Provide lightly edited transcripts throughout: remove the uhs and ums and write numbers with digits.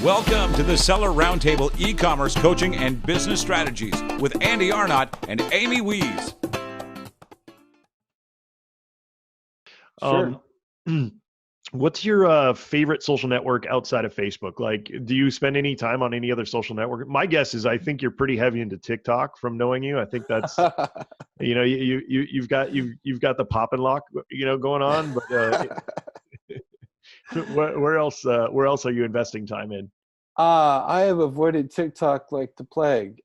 Welcome to the Seller Roundtable e-commerce coaching and business strategies with Andy Arnott and Amy Wees. Sure. What's your favorite social network outside of Facebook? Like, do you spend any time on any other social network? My guess is I think you're pretty heavy into TikTok from knowing you. I think that's, you've got the pop and lock, going on, but where else are you investing time in? I have avoided TikTok like the plague,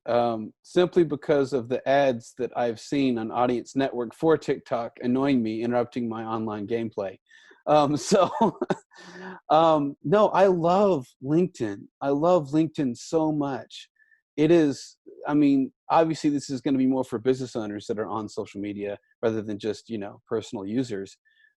simply because of the ads that I've seen on Audience Network for TikTok annoying me, interrupting my online gameplay. No, I love LinkedIn. I love LinkedIn so much. It is, obviously this is going to be more for business owners that are on social media rather than just, personal users,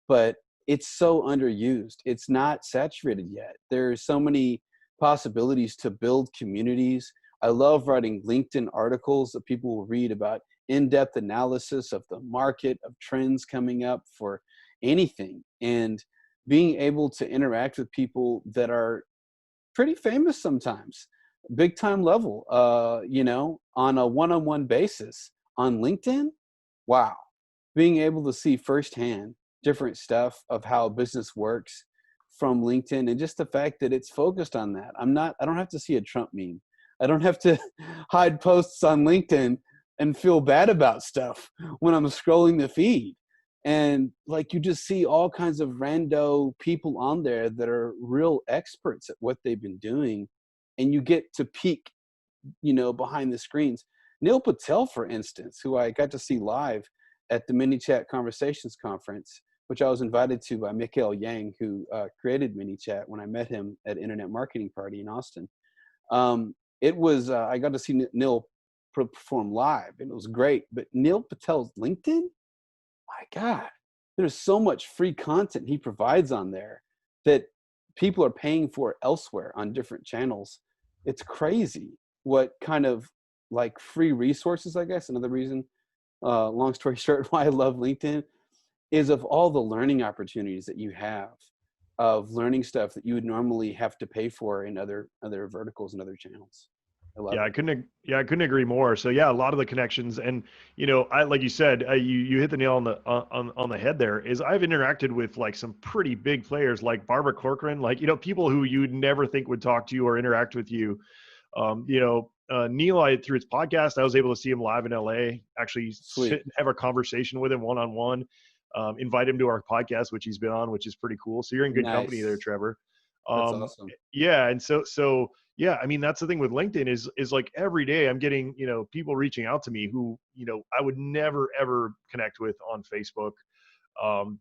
but it's so underused. It's not saturated yet. There's so many possibilities to build communities. I love writing LinkedIn articles that people will read about in-depth analysis of the market, of trends coming up for anything, and being able to interact with people that are pretty famous sometimes, big time level, on a one-on-one basis on LinkedIn. Wow. Being able to see firsthand different stuff of how business works from LinkedIn, and just the fact that it's focused on that. I don't have to see a Trump meme. I don't have to hide posts on LinkedIn and feel bad about stuff when I'm scrolling the feed. And like, you just see all kinds of rando people on there that are real experts at what they've been doing. And you get to peek, behind the screens. Neil Patel, for instance, who I got to see live at the MiniChat Conversations Conference, which I was invited to by Mikhail Yang, who created MiniChat, when I met him at Internet Marketing Party in Austin. I got to see Neil perform live, and it was great. But Neil Patel's LinkedIn, my God, there's so much free content he provides on there that people are paying for elsewhere on different channels. It's crazy what kind of like free resources, I guess. Another reason, long story short, why I love LinkedIn is of all the learning opportunities that you have of learning stuff that you would normally have to pay for in other verticals and other channels. I love it. I couldn't agree more. So yeah, a lot of the connections, and I, like you said, you hit the nail on the head there. Is I've interacted with like some pretty big players like Barbara Corcoran, like people who you'd never think would talk to you or interact with you. Neil, through his podcast, I was able to see him live in LA, actually sit and have a conversation with him one-on-one, invite him to our podcast, which he's been on, which is pretty cool. So you're in good company there, Trevor. That's awesome. Yeah. And so, yeah, that's the thing with LinkedIn is like every day I'm getting, people reaching out to me who, I would never, ever connect with on Facebook,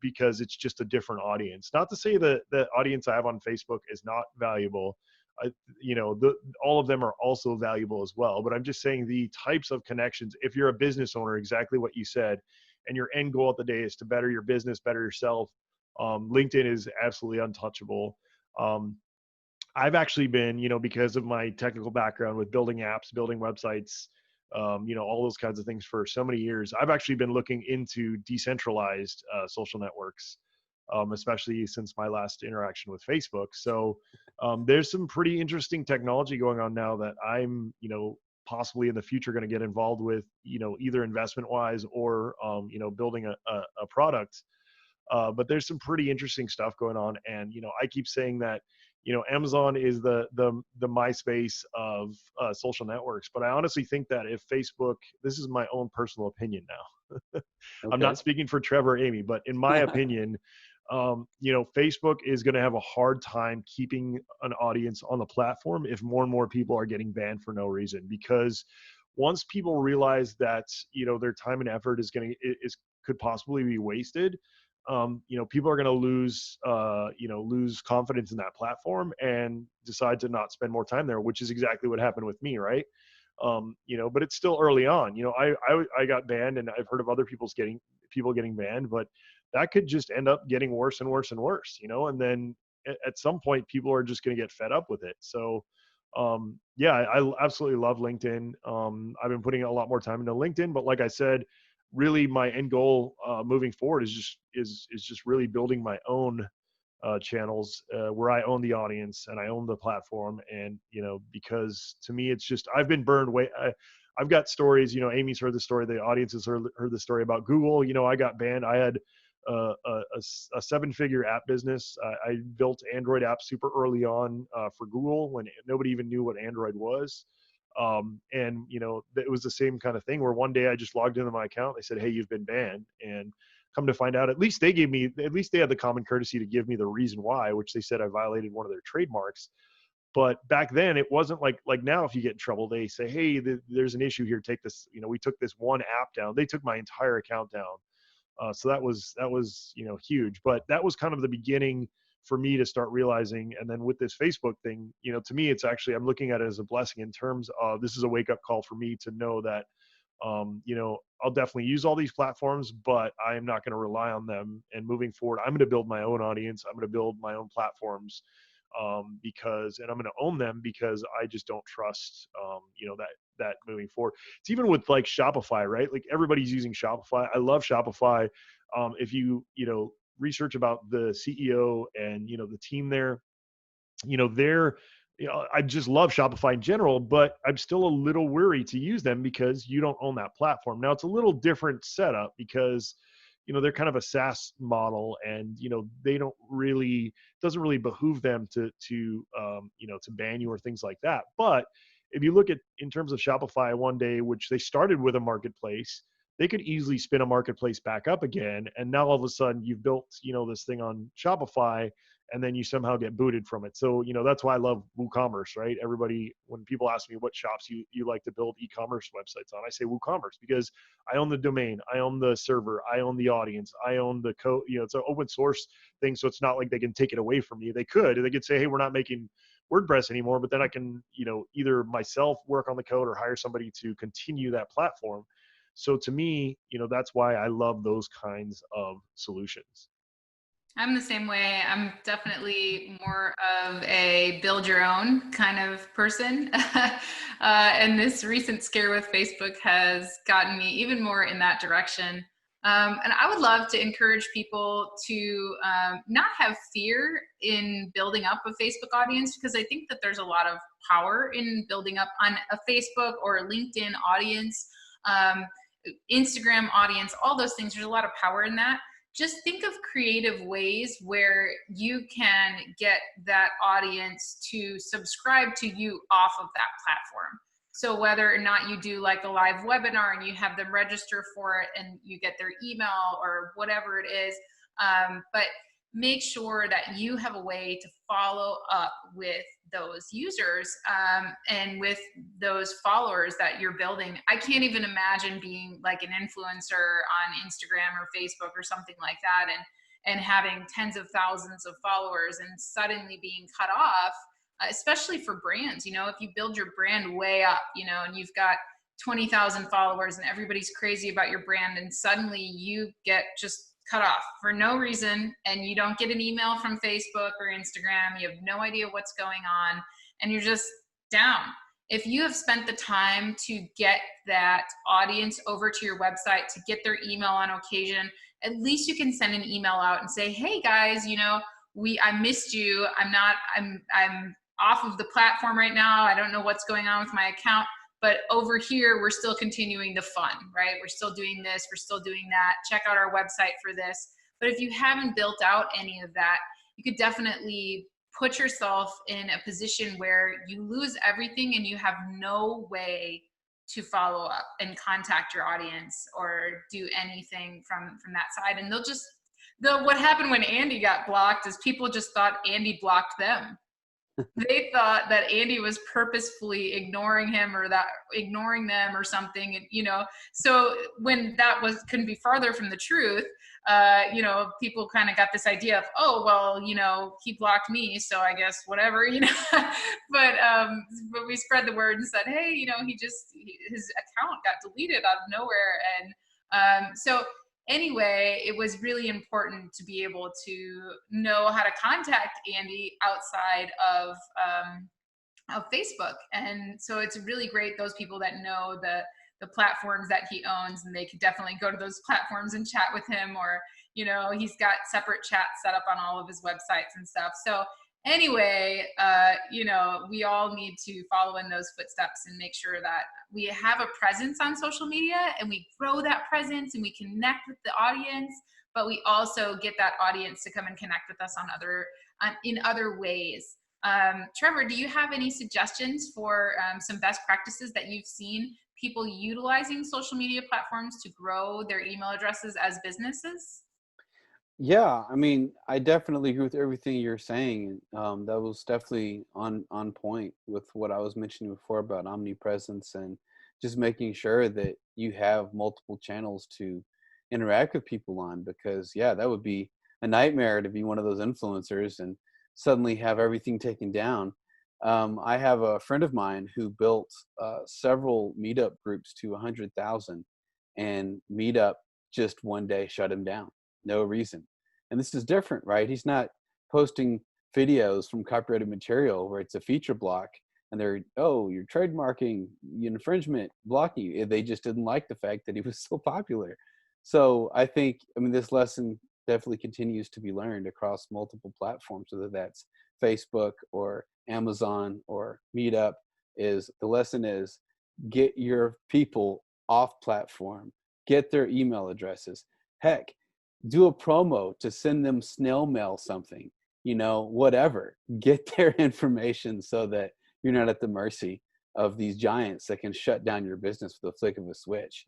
because it's just a different audience. Not to say that the audience I have on Facebook is not valuable. All of them are also valuable as well. But I'm just saying the types of connections, if you're a business owner, exactly what you said, and your end goal of the day is to better your business, better yourself, LinkedIn is absolutely untouchable. I've actually been, because of my technical background with building apps, building websites, all those kinds of things for so many years, I've actually been looking into decentralized social networks, especially since my last interaction with Facebook. So there's some pretty interesting technology going on now that I'm, possibly in the future going to get involved with, either investment wise or, building a product. But there's some pretty interesting stuff going on. And, I keep saying that, Amazon is the MySpace of social networks. But I honestly think that if Facebook, this is my own personal opinion now, okay. I'm not speaking for Trevor or Amy, but in my opinion, Facebook is going to have a hard time keeping an audience on the platform if more and more people are getting banned for no reason. Because once people realize that, their time and effort could possibly be wasted, people are going to lose confidence in that platform and decide to not spend more time there, which is exactly what happened with me. Right. But it's still early on. I got banned, and I've heard of other people getting banned, but that could just end up getting worse and worse and worse, and then at some point people are just going to get fed up with it. So, I absolutely love LinkedIn. I've been putting a lot more time into LinkedIn, but like I said, really my end goal moving forward is just really building my own channels where I own the audience and I own the platform. And, because to me, it's just, I've been burned I've got stories, Amy's heard the story. The audience has heard the story about Google. I got banned. I had a 7-figure app business. I built Android apps super early on for Google when nobody even knew what Android was. And it was the same kind of thing where one day I just logged into my account. They said, "Hey, you've been banned." And come to find out, at least they had the common courtesy to give me the reason why, which they said I violated one of their trademarks. But back then it wasn't like now, if you get in trouble, they say, "Hey, there's an issue here. Take this." We took this one app down. They took my entire account down. So that was huge. But that was kind of the beginning for me to start realizing. And then with this Facebook thing, to me, it's actually, I'm looking at it as a blessing in terms of, this is a wake up call for me to know that, I'll definitely use all these platforms, but I am not going to rely on them. And moving forward, I'm going to build my own audience. I'm going to build my own platforms, and I'm going to own them because I just don't trust, that moving forward. It's even with like Shopify, right? Like everybody's using Shopify. I love Shopify. If you research about the CEO and the team there, they're I just love Shopify in general, but I'm still a little weary to use them because you don't own that platform. Now it's a little different setup because they're kind of a SaaS model, and they don't really, it doesn't really behoove them to ban you or things like that. But if you look at, in terms of Shopify one day, which they started with a marketplace, they could easily spin a marketplace back up again. And now all of a sudden you've built, this thing on Shopify, and then you somehow get booted from it. So, that's why I love WooCommerce, right? Everybody, when people ask me what shops you like to build e-commerce websites on, I say WooCommerce, because I own the domain, I own the server, I own the audience, I own the code. It's an open source thing. So it's not like they can take it away from me. They could say, "Hey, we're not making WordPress anymore," but then I can, either myself work on the code or hire somebody to continue that platform. So to me, that's why I love those kinds of solutions. I'm the same way. I'm definitely more of a build your own kind of person. And this recent scare with Facebook has gotten me even more in that direction. And I would love to encourage people to not have fear in building up a Facebook audience, because I think that there's a lot of power in building up on a Facebook or LinkedIn audience, Instagram audience, all those things. There's a lot of power in that. Just think of creative ways where you can get that audience to subscribe to you off of that platform. So whether or not you do like a live webinar and you have them register for it and you get their email or whatever it is, but make sure that you have a way to follow up with those users and with those followers that you're building. I can't even imagine being like an influencer on Instagram or Facebook or something like that and having tens of thousands of followers and suddenly being cut off, especially for brands. If you build your brand way up, and you've got 20,000 followers and everybody's crazy about your brand, and suddenly you get just cut off for no reason, and you don't get an email from Facebook or Instagram, you have no idea what's going on, and you're just down. If you have spent the time to get that audience over to your website, to get their email on occasion, at least you can send an email out and say, "Hey guys, I missed you. I'm off of the platform right now. I don't know what's going on with my account. But over here, we're still continuing the fun, right? We're still doing this, we're still doing that. Check out our website for this." But if you haven't built out any of that, you could definitely put yourself in a position where you lose everything and you have no way to follow up and contact your audience or do anything from that side. And what happened when Andy got blocked is people just thought Andy blocked them. They thought that Andy was purposefully ignoring him or that ignoring them or something, so when that couldn't be farther from the truth, people kind of got this idea of, oh, well, he blocked me, so I guess whatever, but we spread the word and said, hey, his account got deleted out of nowhere. And so anyway, it was really important to be able to know how to contact Andy outside of Facebook. And so it's really great, those people that know the platforms that he owns, and they could definitely go to those platforms and chat with him, or, he's got separate chats set up on all of his websites and stuff. So anyway, we all need to follow in those footsteps and make sure that we have a presence on social media and we grow that presence and we connect with the audience, but we also get that audience to come and connect with us in other ways. Trevor, do you have any suggestions for some best practices that you've seen people utilizing social media platforms to grow their email addresses as businesses? Yeah, I mean, I definitely agree with everything you're saying. That was definitely on point with what I was mentioning before about omnipresence and just making sure that you have multiple channels to interact with people on. Because yeah, that would be a nightmare to be one of those influencers and suddenly have everything taken down. I have a friend of mine who built several meetup groups to 100,000, and Meetup just one day shut him down. No reason. And this is different, right? He's not posting videos from copyrighted material where it's a feature block and they're, oh, you're trademarking, infringement, blocking you. They just didn't like the fact that he was so popular. So I think, this lesson definitely continues to be learned across multiple platforms, whether that's Facebook or Amazon or Meetup. Is the lesson is get your people off platform, get their email addresses. Heck, do a promo to send them snail mail something, whatever. Get their information so that you're not at the mercy of these giants that can shut down your business with the flick of a switch.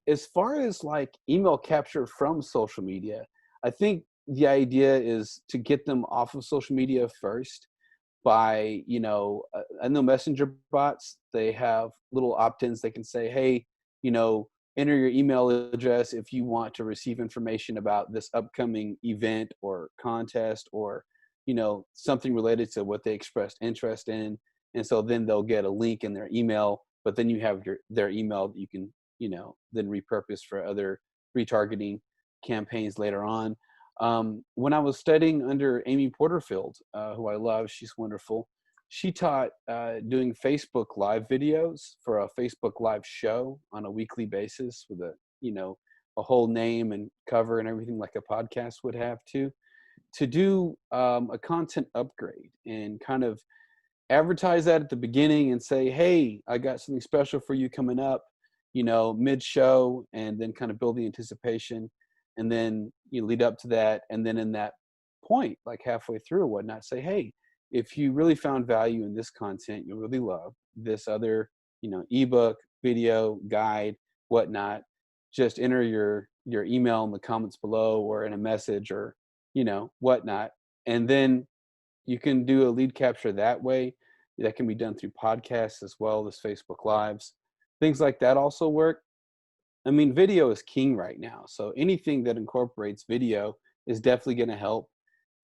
As far as like email capture from social media, I think the idea is to get them off of social media first by, I know messenger bots, they have little opt-ins. They can say, hey, enter your email address if you want to receive information about this upcoming event or contest or, something related to what they expressed interest in. And so then they'll get a link in their email, but then you have their email that you can, then repurpose for other retargeting campaigns later on. When I was studying under Amy Porterfield, who I love, she's wonderful. She taught doing Facebook Live videos for a Facebook Live show on a weekly basis with a whole name and cover and everything like a podcast would have to do a content upgrade and kind of advertise that at the beginning and say, hey, I got something special for you coming up, mid-show, and then kind of build the anticipation. And then you lead up to that. And then in that point, like halfway through or whatnot, say, hey, if you really found value in this content, you'll really love this other, ebook, video, guide, whatnot, just enter your email in the comments below or in a message or, whatnot. And then you can do a lead capture that way. That can be done through podcasts as well as Facebook Lives. Things like that also work. Video is king right now. So anything that incorporates video is definitely going to help.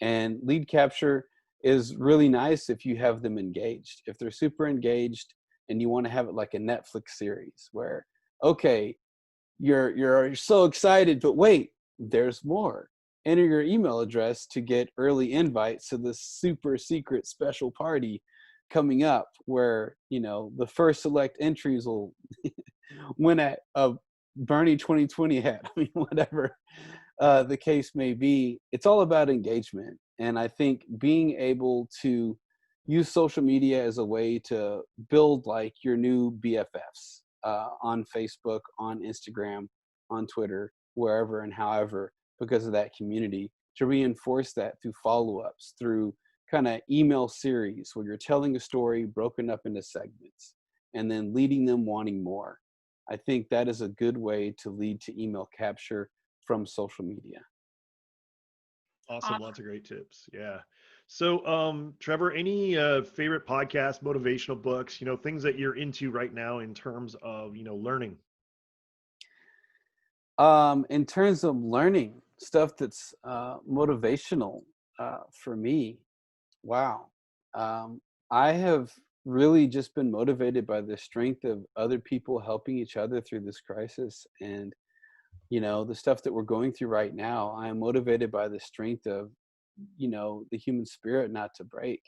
And lead capture is really nice if you have them engaged. If they're super engaged and you want to have it like a Netflix series where, okay, you're so excited, but wait, there's more. Enter your email address to get early invites to this super secret special party coming up where, the first select entries will win a Bernie 2020 hat. Whatever the case may be, it's all about engagement. And I think being able to use social media as a way to build like your new BFFs on Facebook, on Instagram, on Twitter, wherever and however, because of that community, to reinforce that through follow-ups, through kind of email series where you're telling a story broken up into segments and then leading them wanting more. I think that is a good way to lead to email capture from social media. Awesome. Lots of great tips. Yeah. So, Trevor, any favorite podcasts, motivational books, things that you're into right now in terms of, learning? In terms of learning stuff that's motivational for me, wow. I have really just been motivated by the strength of other people helping each other through this crisis. And, the stuff that we're going through right now, I am motivated by the strength of, the human spirit not to break.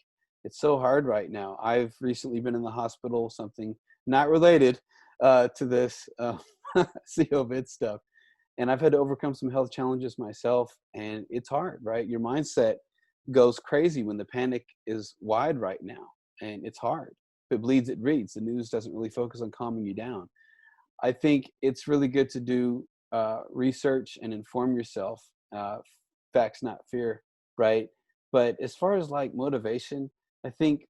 It's so hard right now. I've recently been in the hospital, something not related to this COVID stuff. And I've had to overcome some health challenges myself, and it's hard, right? Your mindset goes crazy when the panic is wide right now, and it's hard. If it bleeds, it reads. The news doesn't really focus on calming you down. I think it's really good to do research and inform yourself. Facts, not fear, right? But as far as like motivation, I think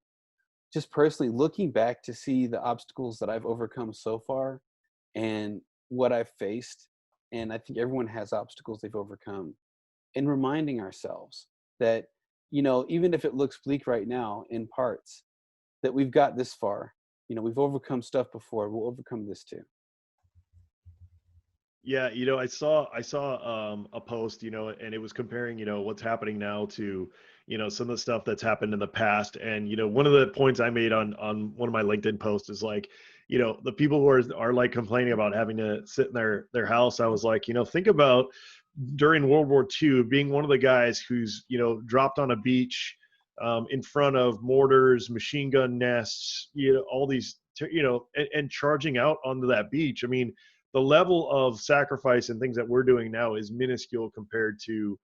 just personally looking back to see the obstacles that I've overcome so far and what I've faced, and I think everyone has obstacles they've overcome, and reminding ourselves that, even if it looks bleak right now in parts, that we've got this far. We've overcome stuff before. We'll overcome this too. Yeah, I saw a post, and it was comparing, what's happening now to, some of the stuff that's happened in the past. And, one of the points I made on one of my LinkedIn posts is like, the people who are like complaining about having to sit in their house. I was like, think about during World War II, being one of the guys who's, dropped on a beach in front of mortars, machine gun nests, all these, and charging out onto that beach. I mean, the level of sacrifice and things that we're doing now is minuscule compared to,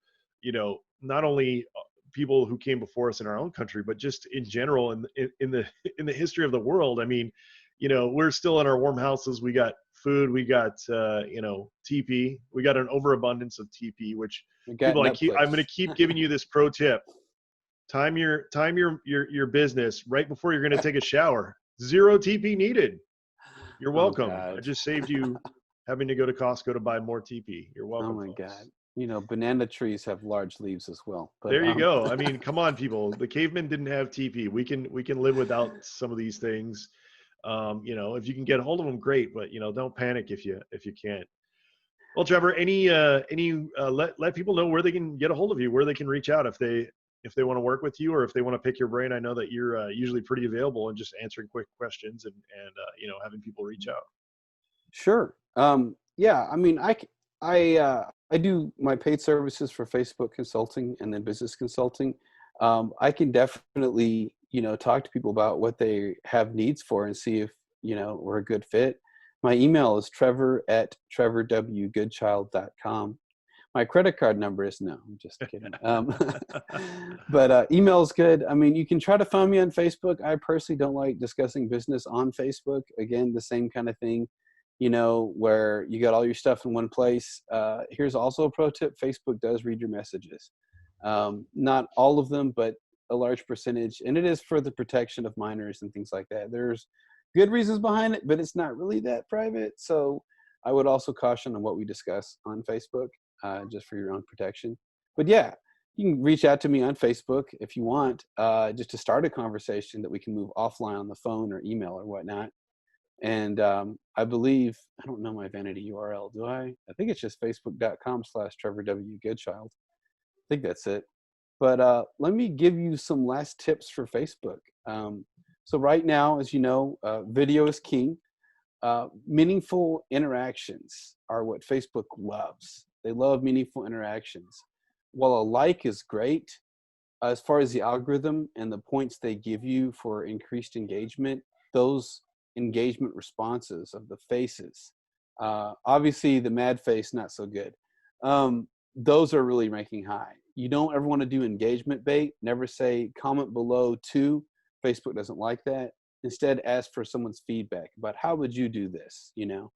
not only people who came before us in our own country, but just in general in the history of the world. I mean, we're still in our warm houses. We got food. We got TP. We got an overabundance of TP, which people I'm going to keep giving you this pro tip. Time your business right before you're going to take a shower. 0 TP needed. You're welcome. I just saved you having to go to Costco to buy more TP. You're welcome. Oh my folks. God. Banana trees have large leaves as well. But, there you go. I mean, come on, people. The cavemen didn't have TP. We can live without some of these things. If you can get a hold of them, great. But don't panic if you can't. Well, Trevor, let people know where they can get a hold of you, where they can reach out if they want to work with you, or if they want to pick your brain. I know that you're usually pretty available and just answering quick questions and having people reach out. Sure. Yeah. I mean, I do my paid services for Facebook consulting and then business consulting. I can definitely, talk to people about what they have needs for and see if, we're a good fit. My email is trevor@trevorwgoodchild.com. My credit card number is no, I'm just kidding. But email is good. I mean, you can try to find me on Facebook. I personally don't like discussing business on Facebook. Again, the same kind of thing, where you got all your stuff in one place. Here's also a pro tip. Facebook does read your messages. Not all of them, but a large percentage. And it is for the protection of minors and things like that. There's good reasons behind it, but it's not really that private. So I would also caution on what we discuss on Facebook. Just for your own protection. But yeah, you can reach out to me on Facebook if you want, just to start a conversation that we can move offline on the phone or email or whatnot. And I believe, I don't know my vanity URL, do I? I think it's just facebook.com/TrevorWGoodchild. I think that's it. But let me give you some last tips for Facebook. So right now, as you know, video is king. Meaningful interactions are what Facebook loves. They love meaningful interactions. While a like is great, as far as the algorithm and the points they give you for increased engagement, those engagement responses of the faces, obviously the mad face, not so good. Those are really ranking high. You don't ever want to do engagement bait. Never say comment below to. Facebook doesn't like that. Instead, ask for someone's feedback about how would you do this, You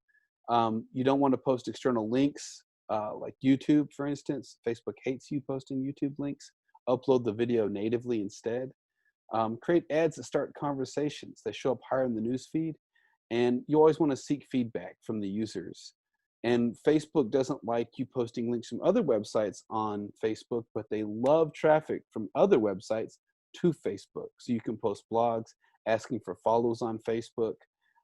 don't want to post external links. Like YouTube, for instance. Facebook hates you posting YouTube links. Upload the video natively instead. Create ads that start conversations. They show up higher in the newsfeed. And you always want to seek feedback from the users. And Facebook doesn't like you posting links from other websites on Facebook, but they love traffic from other websites to Facebook. So you can post blogs asking for follows on Facebook.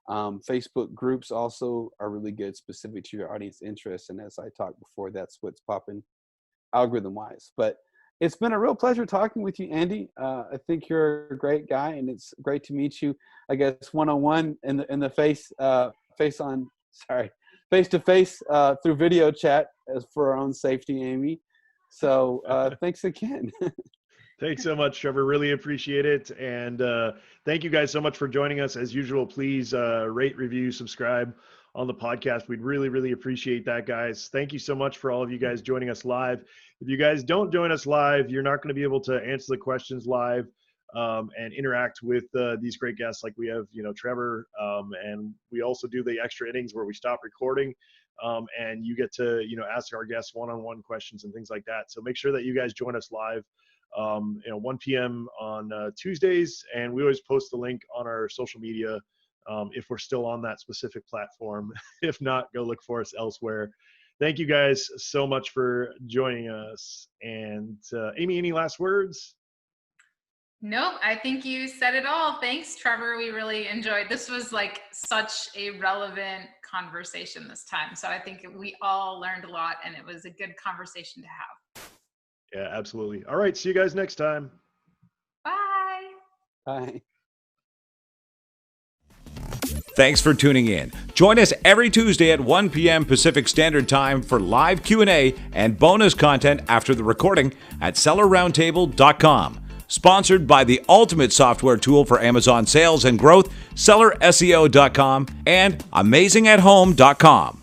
Facebook groups also are really good, specific to your audience interests. And as I talked before, that's what's popping algorithm-wise. But it's been a real pleasure talking with you, Andy. I think you're a great guy, and it's great to meet you, I guess, one-on-one in the face-to-face through video chat as for our own safety, Amy. So thanks again. Thanks so much, Trevor. Really appreciate it. And thank you guys so much for joining us. As usual, please rate, review, subscribe on the podcast. We'd really, really appreciate that, guys. Thank you so much for all of you guys joining us live. If you guys don't join us live, you're not going to be able to answer the questions live and interact with these great guests. Like we have, Trevor, and we also do the extra innings where we stop recording and you get to, ask our guests one-on-one questions and things like that. So make sure that you guys join us live, 1 p.m. on Tuesdays. And we always post the link on our social media if we're still on that specific platform. If not, go look for us elsewhere. Thank you guys so much for joining us. And Amy, any last words? Nope, I think you said it all. Thanks, Trevor. We really enjoyed. This was like such a relevant conversation this time. So I think we all learned a lot, and it was a good conversation to have. Yeah, absolutely. All right, see you guys next time. Bye. Bye. Thanks for tuning in. Join us every Tuesday at 1 p.m. Pacific Standard Time for live Q&A and bonus content after the recording at sellerroundtable.com. Sponsored by the ultimate software tool for Amazon sales and growth, sellerseo.com and amazingathome.com.